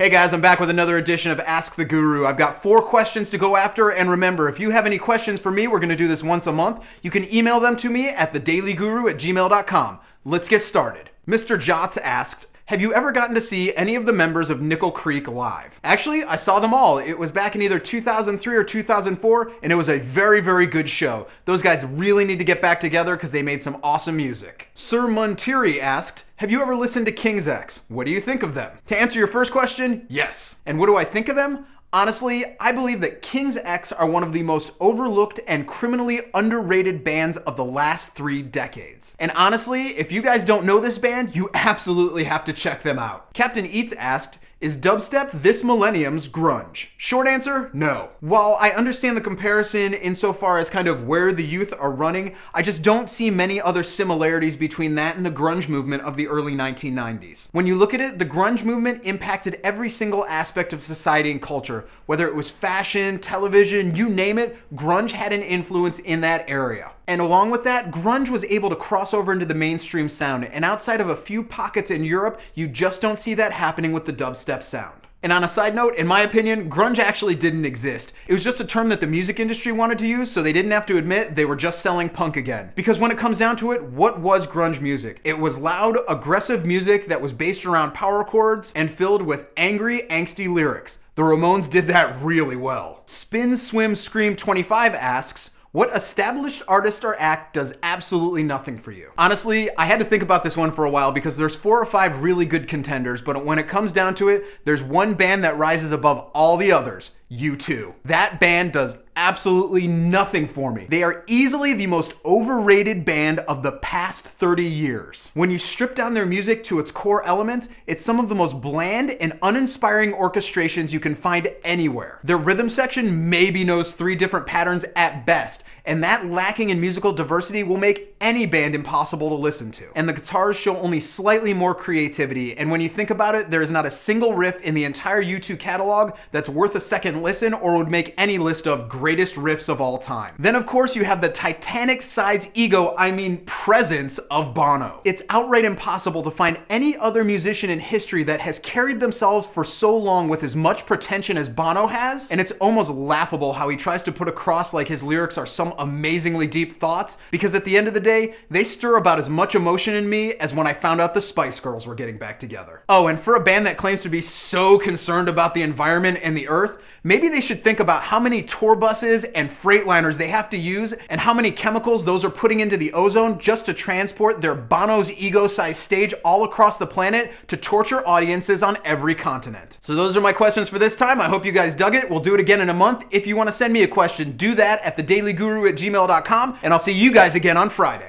Hey guys, I'm back with another edition of Ask the Guru. I've got 4 questions to go after, and remember, if you have any questions for me, we're going to do this once a month. You can email them to me at thedailyguru@gmail.com. Let's get started. Mr. Jots asked, have you ever gotten to see any of the members of Nickel Creek live? Actually, I saw them all. It was back in either 2003 or 2004, and it was a very, very good show. Those guys really need to get back together because they made some awesome music. Sir Muntiri asked, have you ever listened to King's X? What do you think of them? To answer your first question, yes. And what do I think of them? Honestly, I believe that King's X are one of the most overlooked and criminally underrated bands of the last 3 decades. And honestly, if you guys don't know this band, you absolutely have to check them out. Captain Eats asked, is dubstep this millennium's grunge? Short answer, no. While I understand the comparison insofar as kind of where the youth are running, I just don't see many other similarities between that and the grunge movement of the early 1990s. When you look at it, the grunge movement impacted every single aspect of society and culture. Whether it was fashion, television, you name it, grunge had an influence in that area. And along with that, grunge was able to cross over into the mainstream sound, and outside of a few pockets in Europe, you just don't see that happening with the dubstep sound. And on a side note, in my opinion, grunge actually didn't exist. It was just a term that the music industry wanted to use so they didn't have to admit they were just selling punk again. Because when it comes down to it, what was grunge music? It was loud, aggressive music that was based around power chords and filled with angry, angsty lyrics. The Ramones did that really well. Spin Swim Scream 25 asks, what established artist or act does absolutely nothing for you? Honestly, I had to think about this one for a while because there's 4 or 5 really good contenders, but when it comes down to it, there's one band that rises above all the others. U2. That band does absolutely nothing for me. They are easily the most overrated band of the past 30 years. When you strip down their music to its core elements, it's some of the most bland and uninspiring orchestrations you can find anywhere. Their rhythm section maybe knows 3 different patterns at best, and that lacking in musical diversity will make any band impossible to listen to. And the guitars show only slightly more creativity, and when you think about it, there is not a single riff in the entire U2 catalog that's worth a second listen or would make any list of greatest riffs of all time. Then of course you have the Titanic-sized ego, presence of Bono. It's outright impossible to find any other musician in history that has carried themselves for so long with as much pretension as Bono has, and it's almost laughable how he tries to put across like his lyrics are some amazingly deep thoughts, because at the end of the day, they stir about as much emotion in me as when I found out the Spice Girls were getting back together. Oh, and for a band that claims to be so concerned about the environment and the earth, maybe they should think about how many tour buses and freightliners they have to use and how many chemicals those are putting into the ozone just to transport their Bono's ego-sized stage all across the planet to torture audiences on every continent. So those are my questions for this time. I hope you guys dug it. We'll do it again in a month. If you want to send me a question, do that at thedailyguru@gmail.com, and I'll see you guys again on Friday.